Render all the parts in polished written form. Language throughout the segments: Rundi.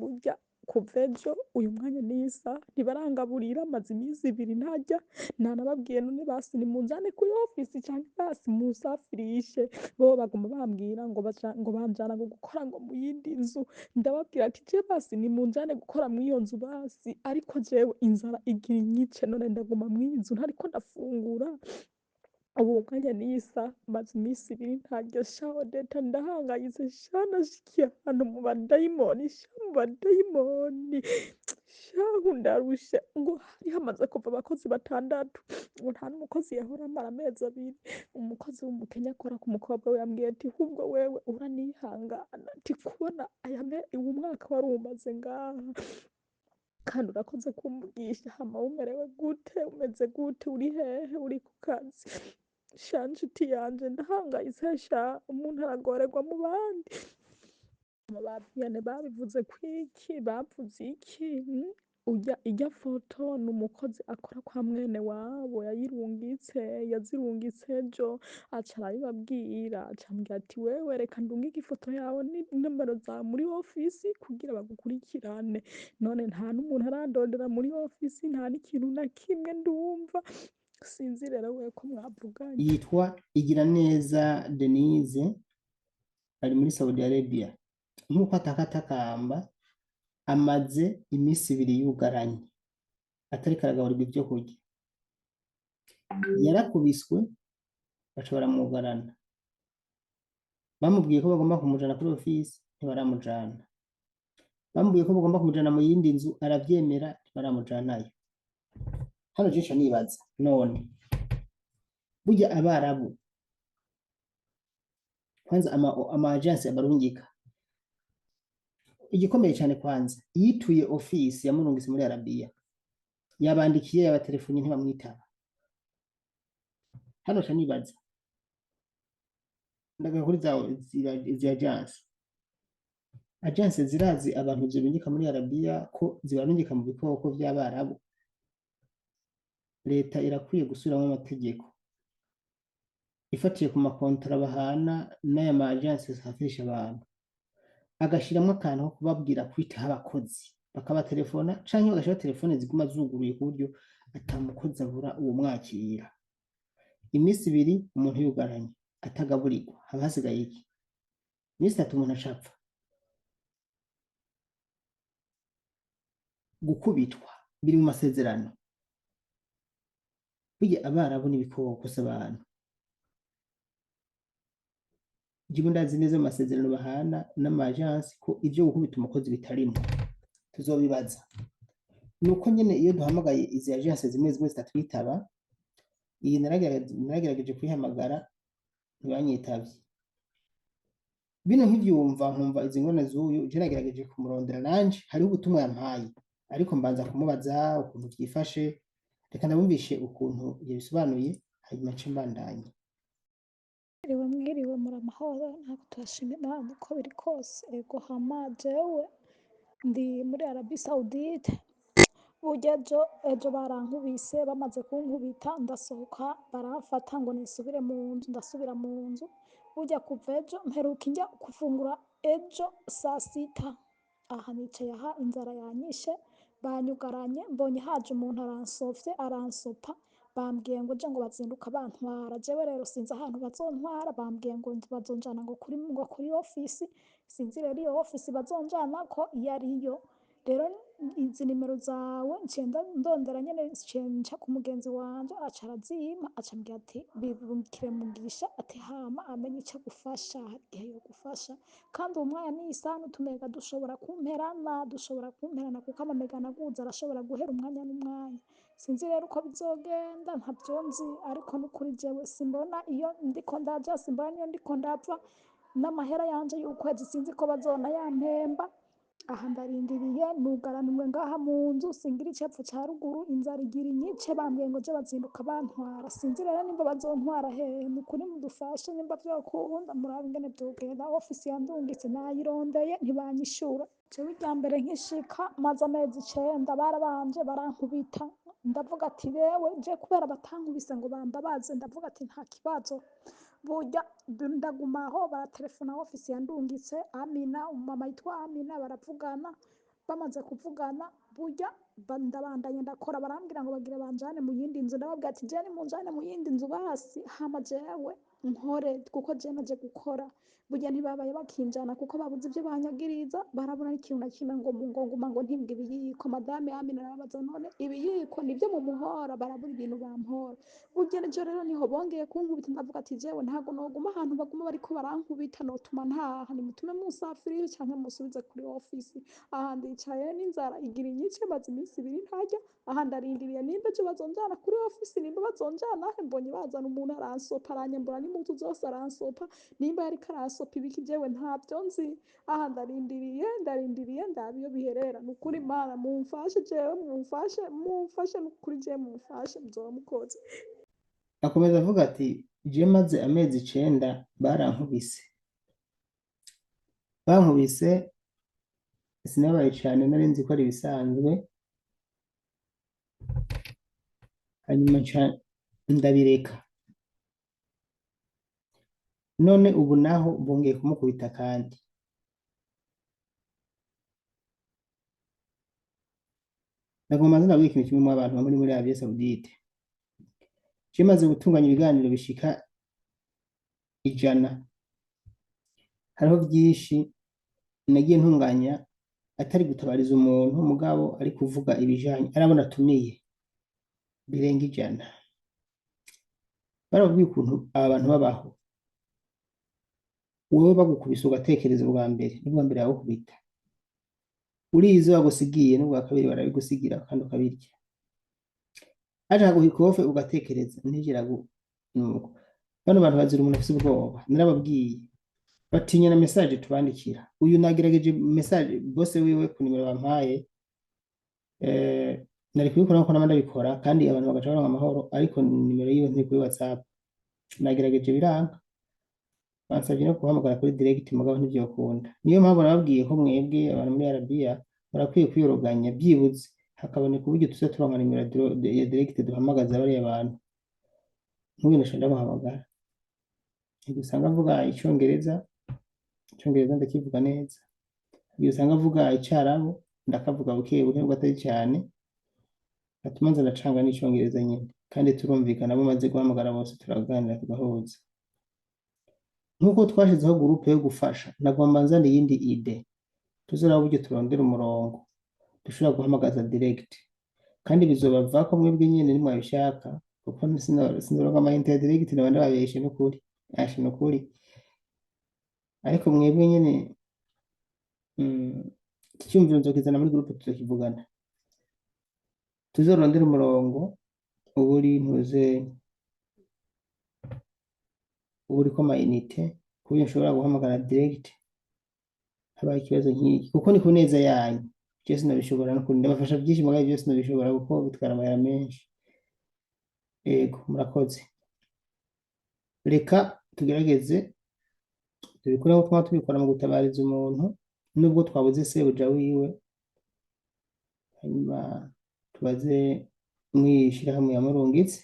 burya kuva ejo uyu mwanya n'isa ntibarangaburira maze iminsi ibiri ntarya nanababwiye none basi nimunjane kuri ofisi canke basi munsafirishe bo baguma bambwira ngo banjana ngo gukora ngo mu yindi nzu ndababwira ati je basi nimunjane gukora mw'iyo nzu basi ariko jewe inzara igira inyice none ndaguma mw'iyi nzu ntariko ndafungura ubu mwanya n'isa maze iminsi ibiri ntarya shaho deta ndahangayitse sha nashikiye ahantu mu badayimoni sha mu badayimoni shahu ndarushe ngo hari hamaze kuva abakozi batandatu ngo nta n'umukozi yahora amara amezi abiri umukozi w'umukenya akora ku mukobwa we yambwiye ati ahubwo wewe uranihangana ati kubona uyu mwaka wari umaze ngaha kandi urakoze kumvugisha hama umerewe gute umeze gute uri hehe uri ku kazi sha nshuti yanje ndahangayitse sha umuntu aragorerwa mu bandi bavyane babivuze kwiki bavuze iki ijya foto ni umukozi akora kwa mwene wabo yazirungitse ejo aca arabibabwira aca ambwira ati wewe reka ndungike ifoto yawe n'inomero zawe muri ofisi kugira bagukurikirane none nta n'umuntu arandondera muri ofisi nta n'ikintu na kimwe ndumva sinzi rero we ko mwavuganye. Yitwa Igiraneza Denise ari muri Saudi Arabia nk'uko atakatakamba amaze iminsi ibiri yugaranye atariko aragaburirwa ibyo kurya yarakubiswe baca baramwugarana bamubwiye ko bagomba kumujana kuri ofisi ntibaramujana bamubwiye ko bagomba kumujana mu yindi nzu aravyemera ntibaramujanayo hano jisho nibaza none burya abarabu kwanza ama agence abarungika igikomeye cyane kwanza yituye ofisi yamurungise muri Arabia yabandikiye yabatelefoni ntibamwitaba hano cha nibaza ndaga kuri za agence zirazi abantu zibindika muri Arabia ko zibarungika mu bikoko by'abarabu leta irakwiye gusubiramo amategeko ifatiye ku makontra bahana n'aya ma agence zafirisha abantu agashiramo akantu ko kubabwira kwitaho abakozi bakabatelefona canke bagashira telefone ziguma zuguruye ku buryo atamukozi abura uwo mwakira iminsi ibiri umuntu yugaranye atagaburirwa haba hasigaye iki iminsi itatu umuntu acapfa gukubitwa biri mu masezerano burya abarabu n'ibikoko s'abantu jibu ndazi neza mu masezerano bahana n'amagence ko ivyo gukubita umukozi bitarimo tuzobibaza nuko nyene iyo duhamagaye izi agence zimwe zitatwitaba iyi naragerageje kwihamagara ntibanyitavye bino nkivyumva nkumva izi ngone z'uyu je nagerageje kumurondera nanje hariho ubutumwa yampaye ariko mbanza kumubaza ukuntu vyifashe reka ndabumvishe ukuntu yabisobanuye hanyuma nce mbandanye. Mwiriwe muri amahoro ntabwo turashima Imana uko biri kose ego hama jewe ndi muri Arabie Saoudite burya ejo barankubise bamaze kunkubita ndasohoka baramfata ngo nisubire mu nzu ndasubira mu nzu burya kuva ejo mperuka njya gufungura ejo saa sita aha nicaye aha inzara yanyishe banyugaranye mbonye haje umuntu aransofye aransopa bambwiye ngo je ngo bazinduka bantwara jewe rero sinzi ahantu bazontwara bambwiye ngo bazonjana ngo kuri ofisi sinzi rero iyo ofisi bazonjana ko iyo ariyo rero izi nimero zawe ncenda ndondera nyene nca ku mugenzi wanje aca arazimpa aca ambwira ati bibukire mugisha ati hama amenye ico agufasha igihe yogufasha kandi uwo mwanya n'isaha n'utumega dushobora kumperana kuko amamega naguze arashobora guhera umwanya n'umwanya sinzi rero uko bizogenda ntavyo nzi ariko n'ukuri jewe simbona iyo ndiko ndaja simbona iyo ndiko ndapfa n'amahera yanje y'ukwezi sinzi ko bazona yampemba aha ndarindiriye nugaraniwe ngaha mu nzu singira icepfo ca ruguru inzara igira inyice bambwiye ngo je bazinduka bantwara sinzi rero nimba bazontwara hehe nukuri mudufashe nimba vyokunda murabe ingene vyogenda ofisi yandungitse nayirondeye ntibanyishura jewe irya mbere nkishika maze amezi 9 barabanje barankubita ndavuga ati bewe je kubera batankubise ngo bambabaze ndavuga ati nta kibazo burya ndagumaho baratelefona ofisi yandungitse Amina umama yitwa Amina baravugana bamaze kuvugana burya ndabandanya ndakora, barambwira ngo bagire banjane mu yindi nzu, ndababwira ati jewe nimunjane mu yindi nzu basi hama jewe nkore kuko jewe maze gukora. Burya ntibabaye bakinjana kuko babuze ibyo banyagiriza, barabona n'ikintu na kimwe ngo nguma ngo ntibwe ibiyiko. Madame Amina arababaza none ibiyiko nibyo mu muhora, barabura ibintu bampora. Burya ejo rero niho bongeye kunkubita, ndavuga ati jewe ntabwo noguma ahantu baguma bariko barankubita, notuma ntaha, nimutume musafirire canke musubize kuri ofisi. Aha ndicaye n'inzara igira inyice, maze iminsi ibiri ntarya, aha ndarindiriye nimba ejo bazonjana kuri ofisi, nimba bazonjana he, mbonye bazana umuntu aransopa, aranyambura n'impuzu zose aransopa, nimba yariko aransopa ibiki jewe ntavyo nzi. Aha ndarindiriye ndabe iyo biherera. Nukuri Mana mumfashe jewe, mumfashe nukuri jewe mumfashe, muzoba mukoze. akomeza avuga ati je maze amezi 9 bankubise sinabaye cyane, nari nzi ko ari ibisanzwe, hanyuma ndabireka. None ubu naho bongeye kumukubita kandi. Nagomba ndabwira ikintu kimwe mu abantu bo muri Arabie Saoudite. Je maze gutunganya ibiganiro bishika 100, hariho byinshi nagiye ntunganya atari gutabariza umuntu mugabo ari kuvuga ibijanye arabona atumiye birenga 100. Barabwiye ukuntu aba bantu babaho, wowe bagukubise ugatekereza ubwa mbere yawe kubita, urizo bagusigiye n'ubwa kabiri barabigusigira kandi ukabirya. Aje guhikofe ugatekereza ntigera nuko. Bano bantu bazira umuntu afite ubwoba, narababwiye batinya na message tubandikira. Uyu nagerageje message bose wiwe ku nimero bampaye, nari kubikora nko namanda bikora kandi abantu bagaca baronka amahoro, ariko nimero yiwe ntiri kuri WhatsApp. Nagerageje biranga, bansabye no guhamagara kuri direct mugabo ntibyokunda. Niyo mpamvu nababwiye ko mwebwe abantu muri Arabia barakwiye kwiyoroganya byibuze hakaboneka uburyo tuza turonka nimero ya direct duhamagaza bariya abantu. Nk'ubu nashaka guhamagara, usanga avuga icyongereza ndakivuga neza, usanga avuga icyarabu ndakavuga buke buke ngo atari cyane, atuma nza ndacanga n'icyongereza nyine, kandi turumvikana bo maze guhamagara bose turaganira tugahuza. Nkuko twashizeho groupe yo gufasha, nagomba nzana iyindi ide tuzora uburyo turondera umurongo dushobora guhamagaza direct, kandi bizobava ko mwebwe nyine nimwe abishaka, kuko sinoronka amayinite ya direct nabandi babeshe n'ukuri, ariko mwebwe nyine icyumviro nzokizana muri groupe tuzokivugana, tuzorondera umurongo uburi ko amayinite kuburyo nshobora guhamagara direct habaye ikibazo nk'iki, kuko ni ku neza yanyu. Je sinabishobora n'ukuri, ndabafasha byinshi mugabo byose sinabishobora kuko bitwara amahera menshi. Ego murakoze, reka tugerageze tubikore aho twaba tubikora mu gutabariza umuntu nubwo twabuze sebuja wiwe, hanyuma tubaze mwishirahamwe yamurungitse,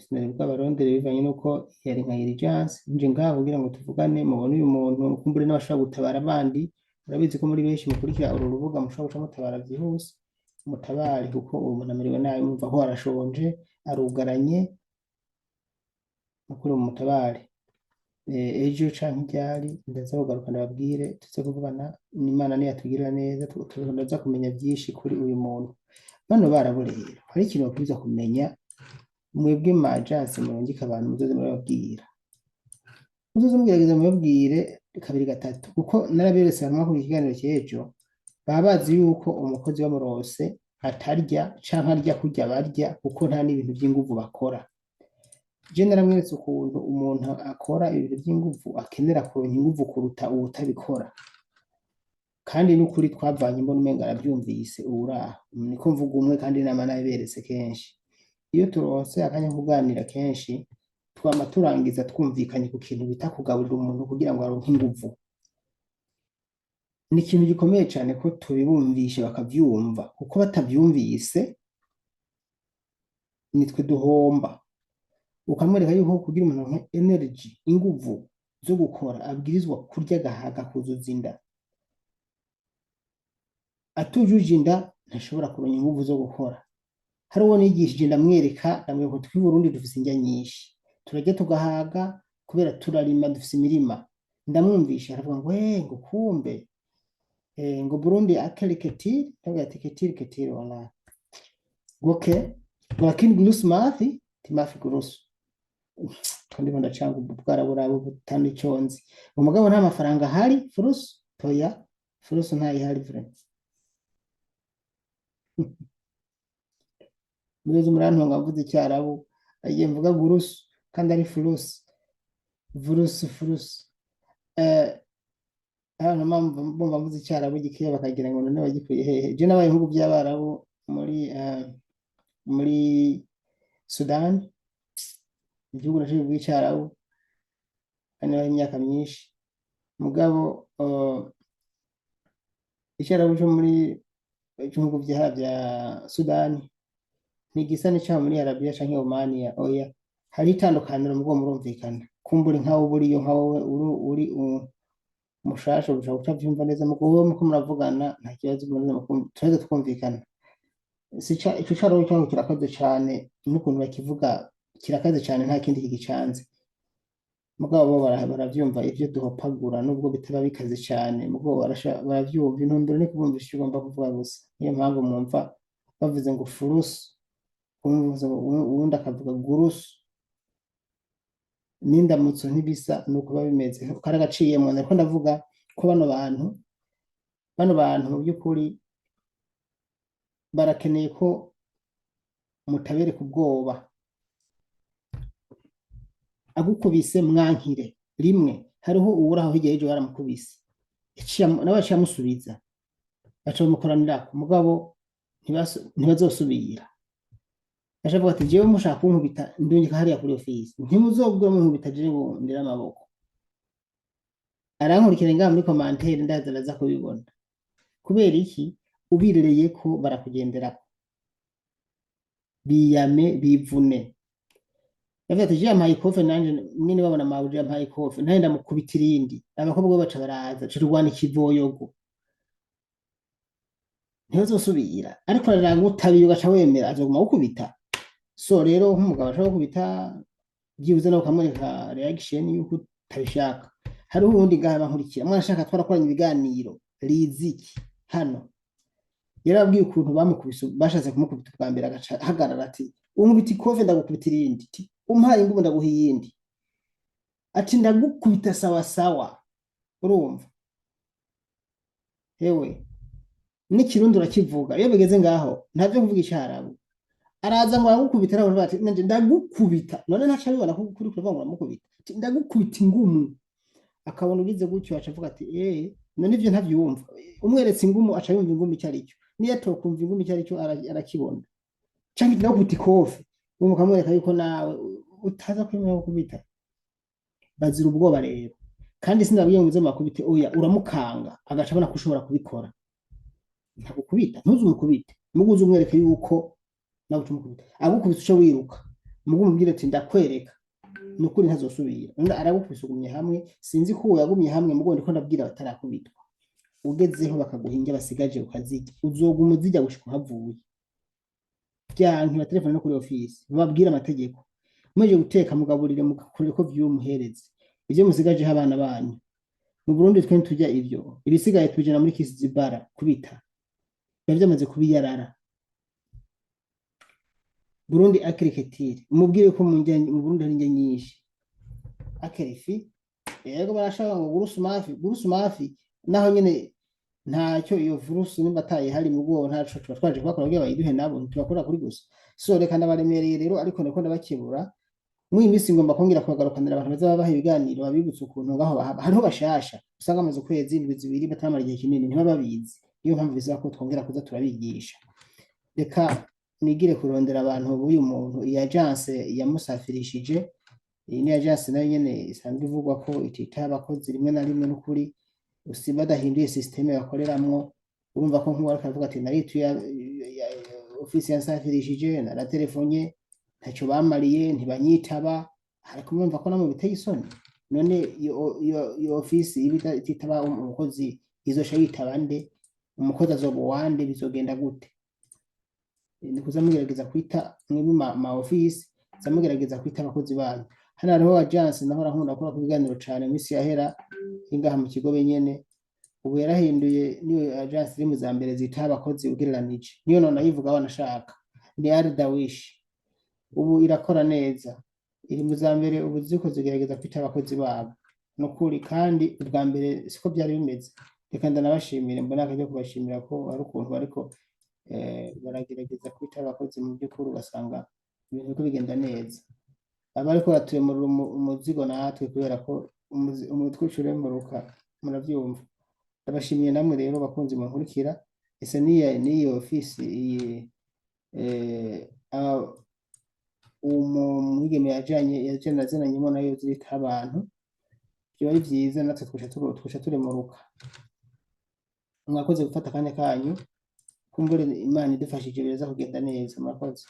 sinaribwa barondere bivanye nuko yari nka urgence nje ngaho kugira ngo tuvugane, mubone uyu muntu kumbure n'abashaka gutabara abandi. Murabizi ko muri benshi mukurikira uru rubuga mushobora guca mutabara byihuse, mutabare kuko uwo muntu amerewe nabi, mumva ko arashonje arugaranye, mukuru mutabare. Ejo canke ryari ndaza kugaruka ndababwire, tuze kuvugana n'Imana niyatugirira neza, tuzaza kumenya byinshi kuri uyu muntu. Bano baraburera hari ikintu bakwiza kumenya, mwebwe ma agence murungika abantu muzoze murababwira, mugerageza mubabwire 2-3, kuko naraberetse abantu bakora ikiganiro cy'ejo baba bazi yuko umukozi w'amurose atarya canke arya kurya barya, kuko nta n'ibintu by'inguvu bakora. Je naramweretse ukuntu umuntu akora ibintu by'inguvu akenera kuronka inguvu kuruta ubutabikora, kandi n'ukuri twavanye imbona umenga arabyumvise. Uraho niko mvuga umwe, kandi nama naberetse kenshi. Iyo turonse akanya kuganira kenshi twama turangiza twumvikanye ku kintu bita kugaburira umuntu kugira ngo aronke inguvu. Ni ikintu gikomeye cyane ko tubibumvishe bakabyumva, kuko batabyumvise nitwe duhomba. Ukamwereka yuko kugira umuntu energy, inguvu zo gukora abwirizwa kurya agahaga kuzuza inda, atujuje inda ntashobora kuronka inguvu zo gukora. Hari uwo nigishije ndamwereka ko tw'i Burundi dufise indya nyinshi, turarya tugahaga kubera turarima, dufise imirima. Ndamwumvisha aravuga ngo ngo kumbe ngo Burundi akili ketiri, ndavuga ati ketiri wala goke lakini gurusu mafi timafi gurusu kandi ndacanga ubwaraburabo butandi cyonzi umugabo nta mafaranga hari furusu toya furusu nta ihari friends. Murezi murantunga mvuze icyarabu agiye mvuga gurusu kandi ari furusu hano bumva mvuze icyarabu gikiye bakagira ngo none bagikuye hehe. Je nabaye ibihugu by'abarabu muri Sudan, igihugu nashije bw'icyarabu kandi nabaye imyaka myinshi. Mugabo icyarabu cyo muri ibihugu bya Sudan ntigisa n'icyo muri Arabia canke Omania, oya hari itandukaniro mugo murumvikana. Kumbura nkawo buriyo nkawo uri mushasha ushaka utavyumva neza mugo wowe muko muravugana nta kibazo tureze twumvikana. Ico cyaro cyo kirakaze cyane n'ukuntu bakivuga kirakaze cyane nta kindi kigicanze. Mugabo bo baravyumva ivyo duhopagura nubwo bitaba bikaze cyane mugo baravyumva intumbero ni kubumvisha icyo ugomba kuvuga gusa. Niyo mpamvu mwumva bavuze ngo furusu uwundi akavuga gurusu n'indamutso ntibisa nuko babimeze karagaciyemo. Nariko ndavuga ko bano bantu mu by'ukuri barakeneye ko mutabereka ubwoba. Agukubise mwankire rimwe, hariho uwuraho hirya y'ejo baramukubise n'abaciye amusubiza baca bamukoranira ku mugabo ntibazosubira. Ashavuga ati jewe mushaka kunkubita ndungika hariya kuri office ntimuzobwira munkubita jewe ndira amaboko. Arankurikira ngaha muri commentaire ndazaraza kubibona. Kubera iki? Ubirereye ko barakugenderako biyame bivune. Yavuze ati yampaye ikofe nanje mwene babona mabuje yampaye ikofe ntaye ndamukubitira irindi. Abakobwa baca baraza cirwana ikivoyogo ntibazosubira, ariko araranga utabiye ugaca wemera azoguma gukubita. So rero nk'umugabo ashaka gukubita byibuze nawe ukamwereka reaction yuko utabishaka. Hariho ubundi gahaba nkurikira mwana ashaka twarakoranye ibiganiro Riziki hano yarabwiye ukuntu bamukubise bashatse kumukubita bwa mbere agaca hagarara ati unkubita ikofe ndagukubitira irindi, umpaye ingumu ndaguha iyindi, ati ndagukubita sawa sawa. Urumva hewe n'ikirundi urakivuga iyo bigeze ngaho ntavyo kuvuga icyarabu. Araza ngo agukubita nawe bati nanje ndagukubita none ntaca bibona ko kuri kuvuga ngo amukubita ndagukubita ingumu. Akabona ugize gutyo acavuga ati none ivyo ntavyumva. Umweretse ingumu aca yumva ingumu icyaricyo, niyo tokumva ingumu icyaricyo arakibona. Canke ndagukubita ikofe umukamwereka yuko nawe utaza kwemera gukubita. Bazira ubwoba rero, kandi sindabwiye ngo uze makubite oya uramukanga agaca abona ko ushobora kubikora. Ntagukubita ntuzumukubite muguze umwereke yuko nawe tumukubita. Agukubita uco wiruka mugu mubwire ati ndakwereka nukuri ntazosubira. Nda aragukubise ugumye hamwe sinzi ko yagumye hamwe mugo ndiko ndabwira batarakubitwa. Ugezeho bakaguhinja basigaje ukazijya uzoguma uzijya gushika havuye. Byanki ba telefone no kuri office bababwira amategeko muje guteka mugaburire mugakorera ko vyumuhereze ivyo musigaje abana banyu. Mu Burundi twe tujya ivyo ibisigaye tujana muri Kisizibara kubita byamaze kubiyarara. Burundi akiriketire umubwire ko mu Burundi hari nyinshi akerifi yego barashaka ngo gurusu mafi naho nyene ntacyo iyo virusi nimbataye hari mu bwo ntaco twaje bakora byo bayiduhe nabo tubakora kuri gusa. So reka ndabaremereye rero ariko nako ndabakebura mu imisi ngomba kongera kubagarukanira abantu bazaba baha ibiganiro babibutse ukuntu ngaho hariho bashasha usanga amaze kwezi indwi zibiri bataramara igihe kinini ntibababizi. Iyo mpamvu bizaba ko twongera kuza turabigisha. Reka nigire kurondera abantu b'uyu muntu iyi agence yamusafirishije. Iyi ni agence nayo nyene isanzwe ivugwa ko itita abakozi rimwe na rimwe n'ukuri usiba dahinduye systeme bakoreramwo. Urumva ko nk'uwo akavuga ati naritu ya office yansafirishije na telefonye ntacyo bamariye ntibanyitaba, ariko mumva ko namo biteye isoni. None iyo office ibita ititaba umukozi izosha yitaba nde? umukozi azoba uwande bizogenda gute. Ni kuza mugerageza kwita mwebwe ma office za mugerageza kwita abakozi banyu. Hano hariho agence naho nkunda gukora ku biganiro cane mu isi yahera ingaha mu Kigobe nyene, ubu yarahinduye niyo agence iri mu za mbere zitaho abakozi ugereranije, niyo none ayivuga wanashaka, ni Ardawish, ubu irakora neza, iri mu za mbere ubu ziriko zigerageza kwita abakozi babo nukuri, kandi ubwa mbere siko byari bimeze. Reka ndanabashimire, mbona akaryo kubashimira ko ari ukuntu ariko baragerageza kwita abakozi mu by'ukuri ugasanga ibintu biriko bigenda neza. Abariko baturemurira umuzigo natwe kubera ko umutwe uca uremuruka, muravyumva. Ndabashimiye namwe rero bakunzi munkurikira, ese niyo ofisi iyi umwigeme yaje nazinanyemo nayo zirita abantu, vyoba ari vyiza natwe twoca turemuruka. Mwakoze gufata akanya kanyu, kumbure Imana idufashije biraza kugenda neza. Murakoze.